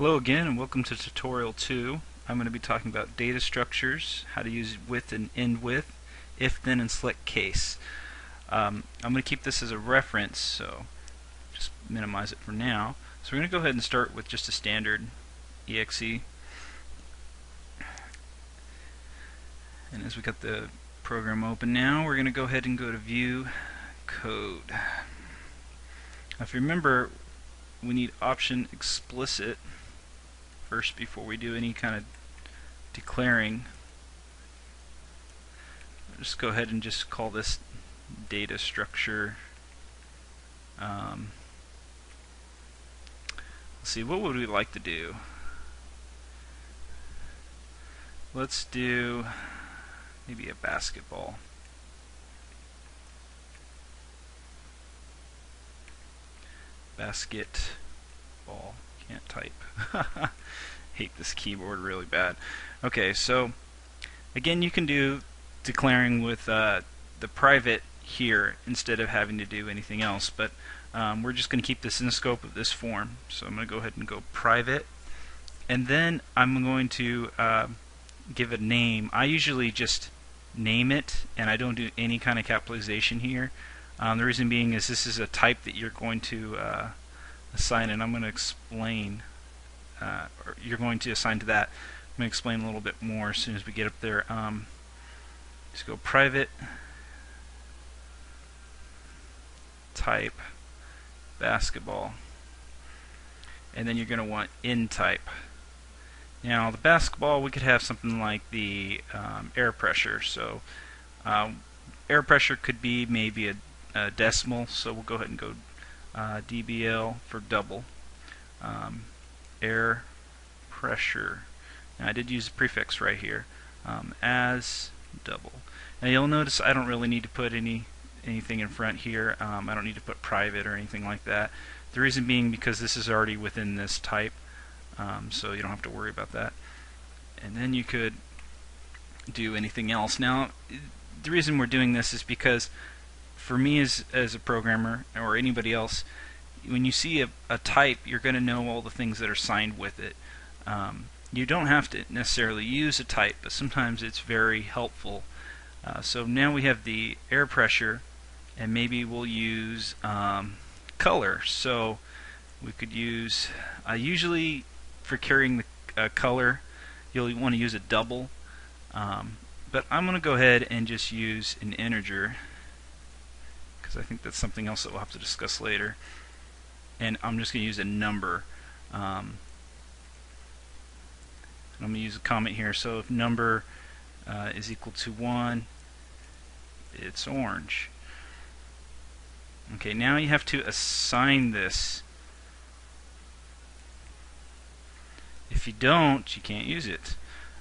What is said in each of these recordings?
Hello again and welcome to tutorial 2. I'm going to be talking about data structures, how to use with and end with, if, then, and select case. I'm going to keep this as a reference, so just minimize it for now. So we're going to go ahead and start with just a standard exe. And as we got the program open now, we're going to go ahead and go to View, Code. Now if you remember, we need option explicit first before we do any kind of declaring. Just go ahead and just call this data structure. Let's see, what would we like to do? Let's do maybe a basketball. Basketball. Can't type. Hate this keyboard really bad. Okay, so again, you can do declaring with the private here instead of having to do anything else, but we're just going to keep this in the scope of this form. So I'm going to go ahead and go private, and then I'm going to give it a name. I usually just name it, and I don't do any kind of capitalization here. The reason being is this is a type that you're going to assign, and I'm going to explain, or you're going to assign to that. I'm going to explain a little bit more as soon as we get up there. Just go private, type, basketball, and then you're going to want in type. Now the basketball, we could have something like the air pressure. So air pressure could be maybe a decimal, so we'll go ahead and go dBl for double. Air pressure. Now I did use a prefix right here, as double. Now you'll notice I don't really need to put anything in front here. I don't need to put private or anything like that. The reason being because this is already within this type, so you don't have to worry about that. And then you could do anything else. Now the reason we're doing this is because for me as a programmer, or anybody else, when you see a type, you're going to know all the things that are signed with it. You don't have to necessarily use a type, but sometimes it's very helpful. So now we have the air pressure, and maybe we'll use color. So we could use, usually for carrying the color, you'll want to use a double, but I'm going to go ahead and just use an integer, because I think that's something else that we'll have to discuss later. And I'm just going to use a number. I'm going to use a comment here. So if number is equal to 1, it's orange. Okay, now you have to assign this. If you don't, you can't use it.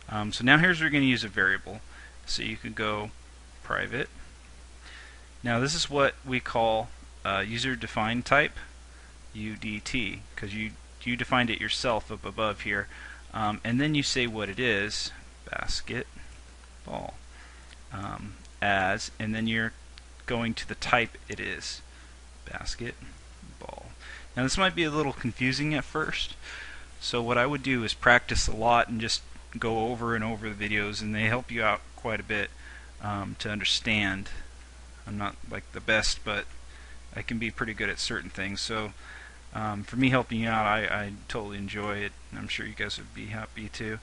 So now here's where you're going to use a variable. So you could go private. Now this is what we call user-defined type, UDT, because you defined it yourself up above here. And then you say what it is, basketball, as, and then you're going to the type it is, basketball. Now this might be a little confusing at first, so what I would do is practice a lot and just go over and over the videos, and they help you out quite a bit to understand. I'm not like the best, but I can be pretty good at certain things. So for me helping you out, I totally enjoy it. I'm sure you guys would be happy too.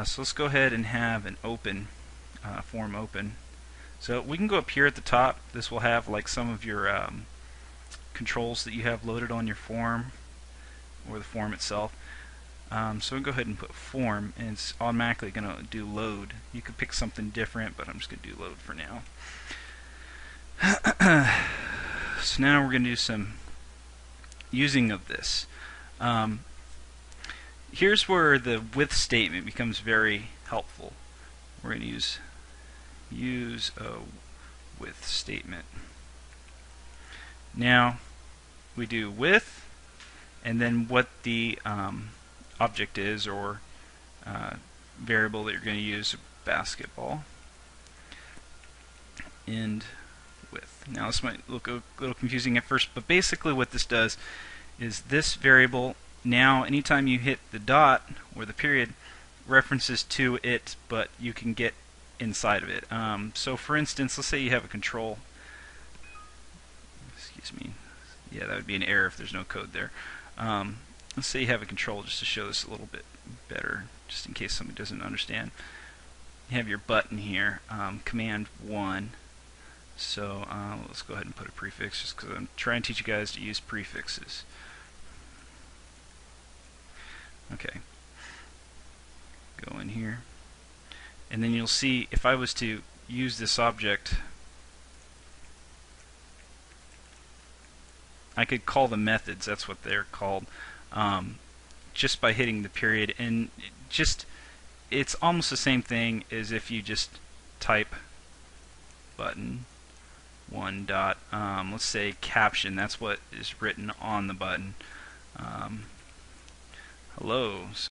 So let's go ahead and have an open, form open. So we can go up here at the top. This will have like some of your controls that you have loaded on your form, or the form itself. So we'll go ahead and put form, and it's automatically going to do load. You could pick something different, but I'm just going to do load for now. So now we're going to do some using of this. Here's where the with statement becomes very helpful. We're going to use a with statement. Now we do with, and then what the object is, or variable that you're going to use, basketball, end with. Now this might look a little confusing at first, but basically what this does is this variable now anytime you hit the dot or the period, references to it, but you can get inside of it. So for instance, let's say you have a control. Excuse me. Yeah, that would be an error if there's no code there. Let's say you have a control, just to show this a little bit better, just in case somebody doesn't understand. You have your button here, command 1. So let's go ahead and put a prefix, just because I'm trying to teach you guys to use prefixes. Okay. Go in here. And then you'll see if I was to use this object, I could call the methods, that's what they're called, just by hitting the period. And it's almost the same thing as if you just type button 1 dot, let's say caption, that's what is written on the button. Hello.